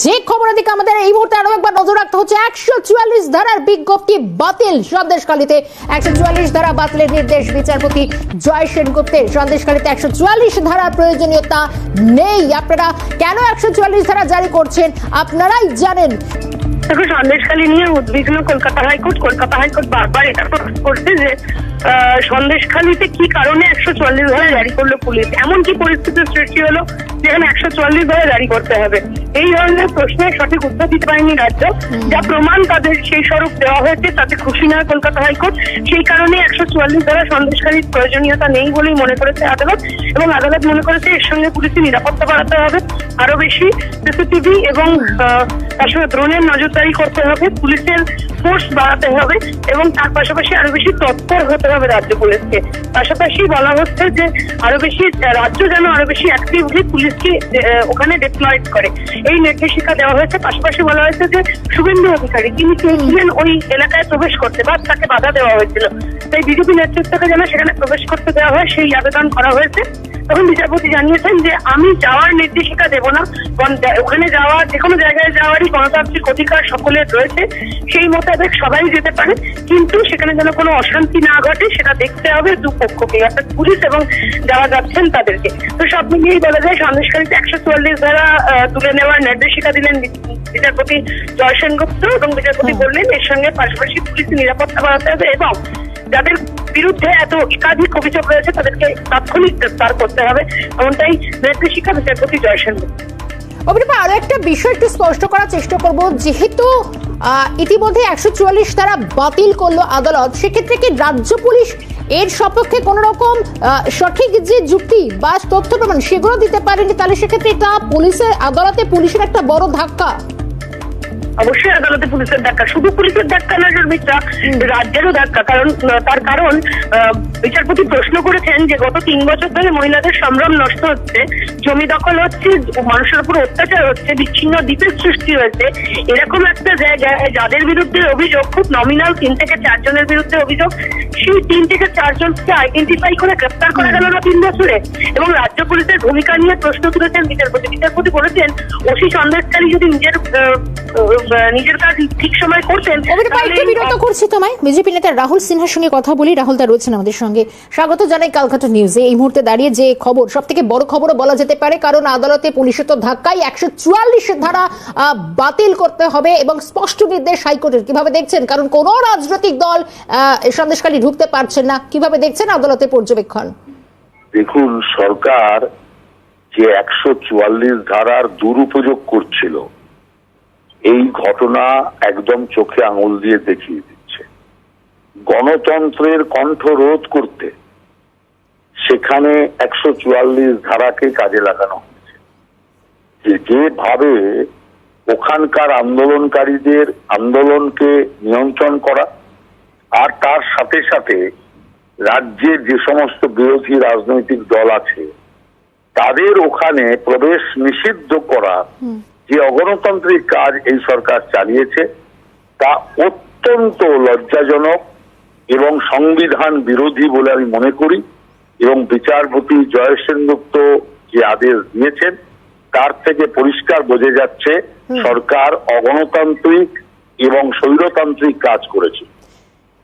যে খবরের দিকে আমাদের এই মুহূর্তে আরো একবার নজর রাখতে হচ্ছে, 144 ধারার বিজ্ঞপ্তি বাতিল সন্দেশখালীতে। 144 ধারা বাতিলের নির্দেশ বিচারপতি জয় সেনগুপ্তের। সন্দেশখালীতে 144 ধারার প্রয়োজনীয়তা নেই। আপনারা কেন 144 ধারা জারি করছেন আপনারাই জানেন। দেখো, সন্দেশখালী নিয়ে উদ্বিগ্ন কলকাতা হাইকোর্ট বারবার এটা করছে যে সন্দেশখালীতে কি কারণে 144 ধারা জারি করলো পুলিশ, এমন কি পরিস্থিতির সৃষ্টি হলো যেখানে 144 ধারা জারি করতে হবে। এই ধরনের প্রশ্নের সঠিক উত্তর দিতে পারেনি রাজ্য। যা প্রমাণ তাদের সেই স্বরূপ দেওয়া হয়েছে তাতে খুশি নয় কলকাতা হাইকোর্ট। সেই কারণে 144 ধারা সন্দেশখালীর প্রয়োজনীয়তা নেই বলেই মনে করেছে আদালত, এবং আদালত মনে করেছে এর সঙ্গে পুলিশের নিরাপত্তা বাড়াতে হবে, আরো বেশি সিসিটিভি এবং তার সঙ্গে ড্রোনের নজরদারি করতে হবে, পুলিশের ফোর্স বাড়াতে হবে, এবং তার পাশাপাশি আরো বেশি তৎপর হতে হবে রাজ্য পুলিশকে। পাশাপাশি বলা হচ্ছে যে আরো বেশি রাজ্য যেন আরো বেশি অ্যাক্টিভলি পুলিশকে ওখানে ডিপ্লয়েড করে, এই নির্দেশিকা দেওয়া হয়েছে। পাশাপাশি বলা হয়েছে যে শুভেন্দু অধিকারী তিনি চেয়েছিলেন ওই এলাকায় প্রবেশ করতে, বা তাকে বাধা দেওয়া হয়েছিল, তাই বিজেপি নেতৃত্বকে যেন সেখানে প্রবেশ করতে দেওয়া হয় সেই আবেদন করা হয়েছে। তখন বিচারপতি জানিয়েছেন যে আমি যাওয়ার নির্দেশিকা দেব না, ওখানে যাওয়া যে কোনো জায়গায় যাওয়ারই গণতান্ত্রিক অধিকার সকলের রয়েছে, সেই মোতাবেক সবাই যেতে পারে, কিন্তু সেখানে যেন কোনো অশান্তি না ঘটে সেটা দেখতে হবে দুপক্ষকে, অর্থাৎ পুলিশ এবং যারা যাচ্ছেন তাদেরকে। তো সব মিলিয়েই বলা যায় সন্দেশখালীতে 144 ধারা তুলে নেওয়ার নির্দেশিকা দিলেন বিচারপতি জয় সেনগুপ্ত, এবং বিচারপতি বললেন এর সঙ্গে পাশাপাশি পুলিশের নিরাপত্তা বাড়াতে হবে, এবং যাদের বিরুদ্ধে এত একাধিক অভিযোগ রয়েছে তাদেরকে তাৎক্ষণিক গ্রেফতার করতে হবে, এমনটাই নির্দেশিকা বিচারপতি জয় সেনগুপ্ত। অভিনব আরো একটা বিষয় একটু স্পষ্ট করার চেষ্টা করব, যেহেতু ইতিমধ্যে 144 ধারা বাতিল করলো আদালত, সেক্ষেত্রে কি রাজ্য পুলিশ এর সপক্ষে কোন রকম সঠিক যে যুক্তি বা তথ্য প্রমাণ সেগুলো দিতে পারেনি? তাহলে সেক্ষেত্রে এটা আদালতে পুলিশের একটা বড় ধাক্কা। অবশ্যই আদালতে পুলিশের ধাক্কা, শুধু পুলিশের ধাক্কা না শর্মিষ্ঠা, রাজ্যেরও ধাক্কা। তার কারণ বিচারপতি প্রশ্ন করেছেন যে গত 3 বছর ধরে মহিলাদের সম্ভ্রম নষ্ট হচ্ছে, জমি দখল হচ্ছে, মানুষের উপর অত্যাচার হচ্ছে, বিচ্ছিন্ন দ্বীপের সৃষ্টি হয়েছে, এরকম একটা জায়গায় যাদের বিরুদ্ধে অভিযোগ খুব নমিনাল 3 থেকে 4 জনের বিরুদ্ধে অভিযোগ, সেই 3 থেকে 4 জনকে আইডেন্টিফাই করে গ্রেপ্তার করা গেল না 3 বছরে। এবং রাজ্য পুলিশের ভূমিকা নিয়ে প্রশ্ন তুলেছেন বিচারপতি বলেছেন ওসি সন্দেশখালী যদি নিজের কাজ ঠিক সময় করতেন। বিরত করছি তোমায়, বিজেপি নেতা রাহুল সিনহার সঙ্গে কথা বলি। রাহুল দা রয়েছেন আমাদের সঙ্গে, স্বাগত জানাই কালকাটা নিউজে। এই মুহূর্তে দাঁড়িয়ে যে খবর, সব থেকে বড় খবরও বলা যেতে পারে, কারণ আদালতে পুলিশের তো ধাক্কাই 144 ধারা বাতিল করতে হবে এবং স্পষ্ট নির্দেশ হাইকোর্টের। কিভাবে দেখছেন, কারণ কোন রাজনৈতিক দল সন্দেশখালী ঢুকতে পারছেন না, কিভাবে দেখছেন আদালতের পর্যবেক্ষণ? দেখুন, সরকার যে 144 ধারার দুরুপযোগ করছিল, এই ঘটনা একদম চোখে আঙুল দিয়ে দেখিয়ে দিচ্ছে। গণতন্ত্রের কণ্ঠ রোধ করতে সেখানে 144 ধারাকে কাজে লাগানো হয়েছে। যেভাবে ওখানকার আন্দোলনকারীদের আন্দোলনকে নিয়ন্ত্রণ করা, আর তার সাথে সাথে রাজ্যের যে সমস্ত বিরোধী রাজনৈতিক দল আছে তাদের ওখানে প্রবেশ নিষিদ্ধ করা, যে অগণতান্ত্রিক কাজ এই সরকার চালিয়েছে তা অত্যন্ত লজ্জাজনক এবং সংবিধান বিরোধী বলে আমি মনে করি। এবং বিচারপতি জয় সেনগুপ্ত যে আদেশ দিয়েছেন তার থেকে পরিষ্কার বোঝা যাচ্ছে সরকার অগণতান্ত্রিক এবং স্বৈরতান্ত্রিক কাজ করেছে।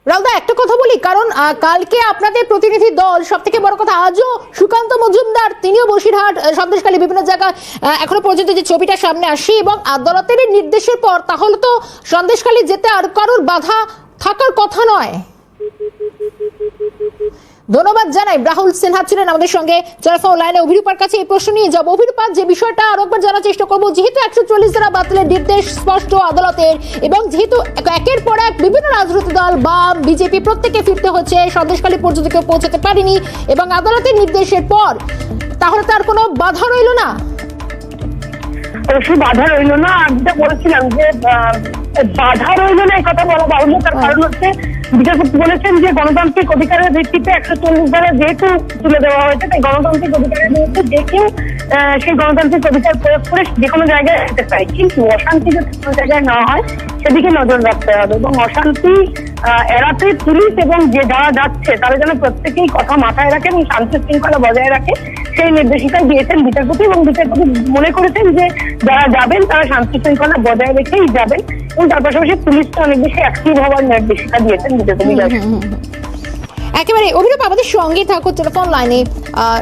রাহুলদা, একটা কথা বলি, কারণ কালকে আপনাদের প্রতিনিধি দল, সব থেকে বড় কথা আজও সুকান্ত মজুমদার, তিনিও বসিরহাট সন্দেশখালী বিভিন্ন জায়গায় এখনো পর্যন্ত যে ছবিটা সামনে আসে, এবং আদালতের নির্দেশের পর তাহলে তো সন্দেশখালী যেতে আর কারোর বাধা থাকার কথা নয়। ধন্যবাদ জানাই। রাহুল সিনহা ছিলেন আমাদের সঙ্গে টেলিফোন লাইনে। অভিরূপার কাছে এই প্রশ্ন নিয়ে যাব। অভিরূপা, যে বিষয়টা আরো একবার জানার চেষ্টা করবো, যেহেতু 144 ধারা বাতিলের নির্দেশ স্পষ্ট আদালতের, এবং যেহেতু একের পর এক বিভিন্ন রাজনৈতিক দল, বাম, বিজেপি প্রত্যেকে ফিরতে হচ্ছে, সন্দেশখালী পর্যন্ত কেউ পৌঁছাতে পারেনি, এবং আদালতের নির্দেশের পর তাহলে তার কোনো বাধা রইল না? অবশ্যই বাধা রইল না। আমি যেটা বলেছিলাম যে বাধা রইল না এই কথা বলা বাহুল্য, তার কারণ হচ্ছে বিচারপতি বলেছেন যে গণতান্ত্রিক অধিকারের ভিত্তিতে 144 ধারা যেহেতু তুলে দেওয়া হয়েছে, তাই গণতান্ত্রিক অধিকারের ভিত্তিতে যে কেউ সেই গণতান্ত্রিক অধিকার প্রয়োগ করে যে কোনো জায়গায় যেতে পারে, কিন্তু অশান্তি যাতে কোনো জায়গায় না হয় সেদিকে নজর রাখতে হবে। এবং অশান্তি এড়াতে পুলিশ এবং যে যারা যাচ্ছে তারা যেন প্রত্যেকেই কথা মাথায় রাখে এবং শান্তি শৃঙ্খলা বজায় রাখে সেই নির্দেশিকা দিয়েছেন বিচারপতি, এবং বিচারপতি মনে করেছেন যে যারা যাবেন তারা শান্তি শৃঙ্খলা বজায় রেখেই যাবেন, এবং তার পাশাপাশি পুলিশকে অনেক বেশি অ্যাক্টিভ হওয়ার নির্দেশিকা দিয়েছেন বিচারপতি। একেবারে অভিরূপ, আমাদের সঙ্গে থাকো টেলিফোন লাইনে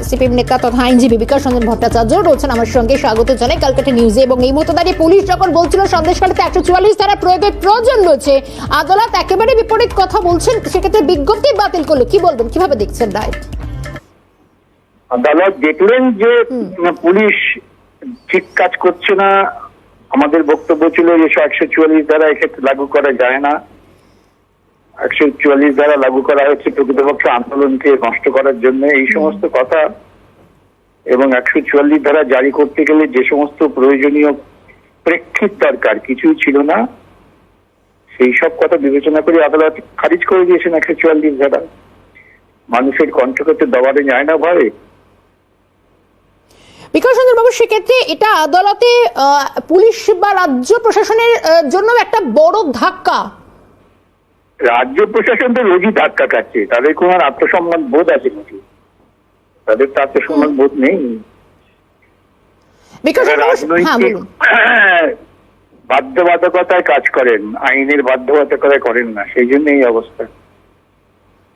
সিপিএম নেতা তথা আইনজীবী বিকাশ রঞ্জন ভট্টাচার্য রয়েছেন আমার সঙ্গে। স্বাগত জানাই ক্যালকাটা নিউজে। এবং এই মুহূর্তে দাঁড়িয়ে পুলিশ যখন বলছিল সন্দেশখালীতে 144 ধারা প্রয়োগের প্রয়োজন রয়েছে, আদালত একেবারে বিপরীত কথা বলছেন, সেক্ষেত্রে বিজ্ঞপ্তি বাতিল করলো, কি বলবেন, কিভাবে দেখছেন রায়? আদালত দেখলেন যে পুলিশ ঠিক কাজ করছে না। আমাদের বক্তব্য ছিল যে 144 ধারা এক্ষেত্রে লাগু করা যায় না। 144 ধারা লাগু করা হচ্ছে প্রকৃতপক্ষে আন্দোলনকে নষ্ট করার জন্য, এই সমস্ত কথা। এবং 144 ধারা জারি করতে গেলে যে সমস্ত প্রয়োজনীয় প্রেক্ষিত দরকার কিছুই ছিল না, সেই সব কথা বিবেচনা করে আদালত খারিজ করে দিয়েছেন 144 ধারা। মানুষের কণ্ঠকে দাবারে যায় না ভয়ে। বিকাশ রঞ্জন বাবু, সেক্ষেত্রে এটা আদালতে পুলিশ বা রাজ্য প্রশাসনের জন্য একটা বড় ধাক্কা। রাজ্য প্রশাসন তো রোজই ধাক্কা খাচ্ছে, তাদের কোনো আর আত্মসম্মান বোধ আছে নাকি? তাদের তো আত্মসম্মান বোধ নেই। বিকাশ রঞ্জন বাবু, হ্যাঁ রাজনৈতিক বলুন। বাধ্যবাধকতায় কাজ করেন, আইনের বাধ্যবাধকতায় করেন না, সেই জন্য এই অবস্থা।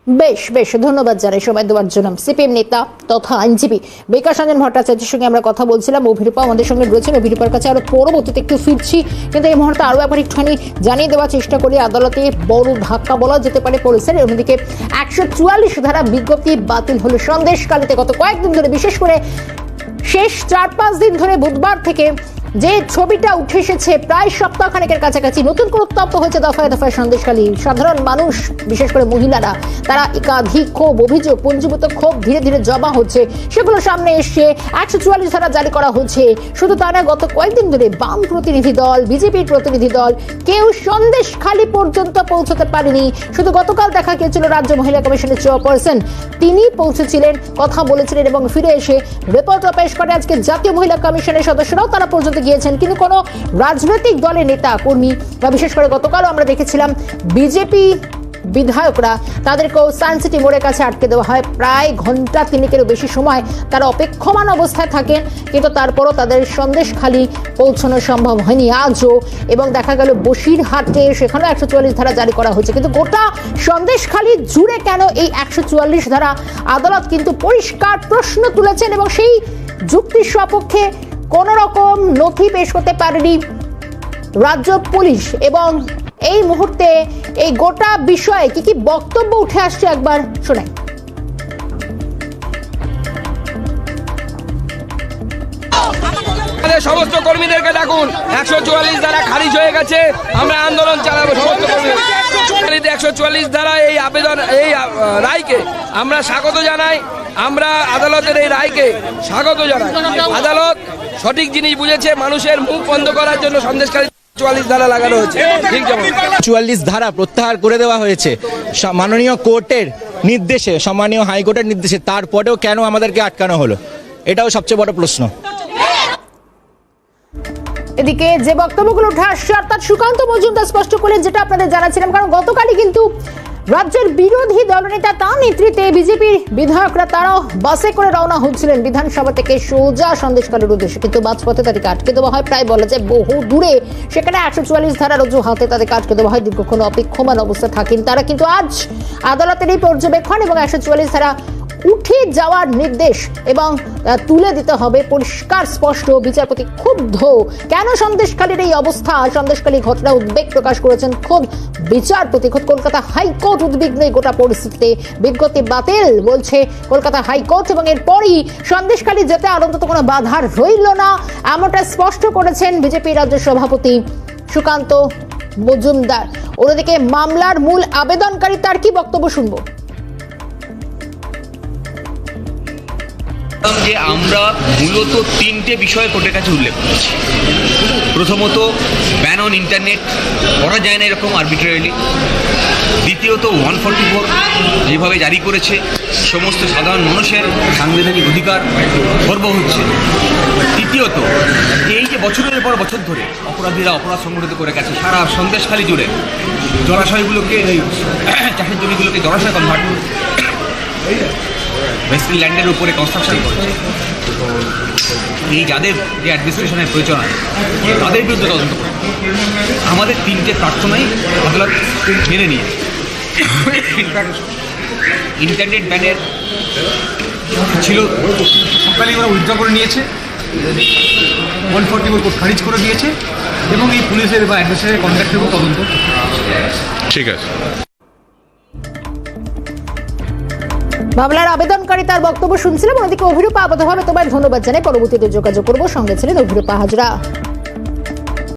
বেশ বেশ, ধন্যবাদ জানাই সময় দেওয়ার জন্য। সিপিএম নেতা তথা আইনজীবী বিকাশ রঞ্জন ভট্টাচার্যের সঙ্গে আমরা কথা বলছিলাম। অভিরূপা আমাদের সঙ্গে রয়েছেন, অভিরূপার কাছে আরো পরবর্তীতে একটু ফিরছি, কিন্তু এই মুহূর্তে আরো একবার একটুখানি জানিয়ে দেওয়ার চেষ্টা করি আদালতে বড় ধাক্কা বলা যেতে পারে পড়েছে। অন্যদিকে 144 ধারা বিজ্ঞপ্তি বাতিল হলো সন্দেশখালীতে। গত কয়েকদিন ধরে, বিশেষ করে শেষ 4-5 দিন ধরে বুধবার থেকে যে ছবিটা উঠে এসেছে, প্রায় সপ্তাহখানেকের কাছাকাছি নতুন করে উত্তপ্ত হয়েছে দফায় দফায় সন্দেশখালী। সাধারণ মানুষ, বিশেষ করে মহিলারা, তারা একাধিক ক্ষোভ, অভিযোগ, পঞ্জীভূত ক্ষোভ ধীরে ধীরে জমা হচ্ছে, সেগুলো সামনে এসে 144 ধারা জারি করা হচ্ছে। শুধু তা না, গত কয়েকদিন ধরে বাম প্রতিনিধি দল, বিজেপির প্রতিনিধি দল কেউ সন্দেশখালী পর্যন্ত পৌঁছতে পারেনি। শুধু গতকাল দেখা গিয়েছিল রাজ্য মহিলা কমিশনের চেয়ারপারসন, তিনি পৌঁছেছিলেন, কথা বলেছিলেন এবং ফিরে এসে রিপোর্টও পেশ করে আজকে জাতীয় মহিলা কমিশনের সদস্যরাও তারা পর্যন্ত গিয়েছেন। কিন্তু কোনো রাজনৈতিক দলের নেতা কর্মী বা বিশেষ করে গতকালও আমরা দেখেছিলাম বিজেপি বিধায়করা, তাদেরকেও সায়েন্স সিটি মোড়ের কাছে আটকে দেওয়া হয়। প্রায় ঘন্টা তিনেকেরও বেশি সময় তারা অপেক্ষমান অবস্থায় থাকেন, কিন্তু তারপরও তাদের সন্দেশখালী পৌঁছানো সম্ভব হয়নি আজও। এবং দেখা গেল বসিরহাটে, সেখানেও 144 ধারা জারি করা হয়েছে। কিন্তু গোটা সন্দেশখালী জুড়ে কেন এই 144 ধারা? আদালত কিন্তু পরিষ্কার প্রশ্ন তুলেছেন এবং সেই যুক্তির সপক্ষে কোন রকম নথি পেশ করতে পারেনি রাজ্য পুলিশ। এবং এই মুহূর্তে এই গোটা বিষয়ে কি কি বক্তব্য উঠে আসছে একবার শোনাই। সমস্ত কর্মীদেরকে ডাকুন, 144 ধারা খারিজ হয়ে গেছে, আমরা আন্দোলন চালাবো। সমস্ত কর্মী 144 ধারা এই আবেদন, এই রায়কে আমরা স্বাগত জানাই। আমরা আদালতের এই রায়কে স্বাগত জানাই। আদালত সঠিক জিনিস বুঝেছে, মানুষের মুখ বন্ধ করার জন্য সন্দেশখালী 44 ধারা লাগানো হয়েছে। ঠিক যেমন 44 ধারা প্রত্যাহার করে দেওয়া হয়েছে মাননীয় কোর্টের নির্দেশে, সম্মানীয় হাইকোর্টের নির্দেশে, তারপরেও কেন আমাদেরকে আটকানো হলো? এটাও সবচেয়ে বড় প্রশ্ন। এদিকে যে বক্তব্যগুলো উঠে আসছে, অর্থাৎ সুকান্ত মজুমদার স্পষ্ট করলেন যেটা আপনাদের জানাচ্ছিলাম, কারণ গতকালই কিন্তু রাজ্যের বিরোধী দলনেতা, তার নেতৃত্বে বিজেপির বিধায়করা তারাও বাসে করে রওনা হচ্ছিলেন বিধানসভা থেকে সোজা সন্দেশখালীর উদ্দেশ্যে, কিন্তু মাঝপথে তাদেরকে আটকে দেওয়া হয়। প্রায় বলা যায় বহু দূরে, সেখানে 144 ধারার অজুহাতে তাদেরকে আটকে দেওয়া হয়। দীর্ঘক্ষণ অপেক্ষমান অবস্থা থাকেন তারা, কিন্তু আজ আদালতের এই পর্যবেক্ষণ এবং 144 ধারা উঠে যাওয়ার নির্দেশ এবং তুলে দিতে হবে পরিষ্কার স্পষ্ট। বিচারপতি ক্ষুব্ধ, কেন সন্দেশখালীর এই অবস্থা, সন্দেশখালী ঘটনা উদ্বেগ প্রকাশ করেছেন খোদ বিচারপতি। খোদ কলকাতা হাইকোর্ট উদ্বিগ্ন এই গোটা পরিস্থিতিতে, বিজ্ঞপ্তি বাতিল বলছে কলকাতা হাইকোর্ট। এবং এরপরই সন্দেশখালী যেতে আর অন্তত কোনো বাধা রইল না, এমনটা স্পষ্ট করেছেন বিজেপি রাজ্য সভাপতি সুকান্ত মজুমদার। অন্যদিকে মামলার মূল আবেদনকারী, তার কি বক্তব্য শুনবো। যে আমরা মূলত তিনটে বিষয় কোর্টের কাছে উল্লেখ করেছি। প্রথমত, ব্যান অন ইন্টারনেট করা যায় না এরকম আরবিট্রারিলি। দ্বিতীয়ত, 144 যেভাবে জারি করেছে সমস্ত সাধারণ মানুষের সাংবিধানিক অধিকার খর্ব হচ্ছে। তৃতীয়ত, এই যে বছরের পর বছর ধরে অপরাধীরা অপরাধ সংগঠিত করে গেছে সারা সন্দেশখালী জুড়ে, জলাশয়গুলোকে চাষের জমিগুলোকে জলাশয় কনভার্ট করে ওয়েস্টার্ন ল্যান্ডের উপরে কনস্ট্রাকশন করেছে। এই যাদের যে অ্যাডমিনিস্ট্রেশনের প্রয়োজন আছে তাদের বিরুদ্ধে তদন্ত করে আমাদের তিনটে প্রার্থনাই আদালত মেনে নিয়ে ইন্টারনেট ব্যানের ছিল সকালে ওরা উইথড্র করে নিয়েছে, 144 কোর্ট খারিজ করে দিয়েছে এবং এই পুলিশের বা অ্যাডমিনিস্ট্রেশনের কন্ট্রাক্টের উপর তদন্ত। ঠিক আছে। মামলার আবেদনকারী তার বক্তব্য শুনছিলাম, অন্যদিকে অভিরূপা আপাতভাবে তোমায় ধন্যবাদ জানাই। পরবর্তীতে যোগাযোগ করবো, সঙ্গে ছিলেন অভিরূপা হাজরা।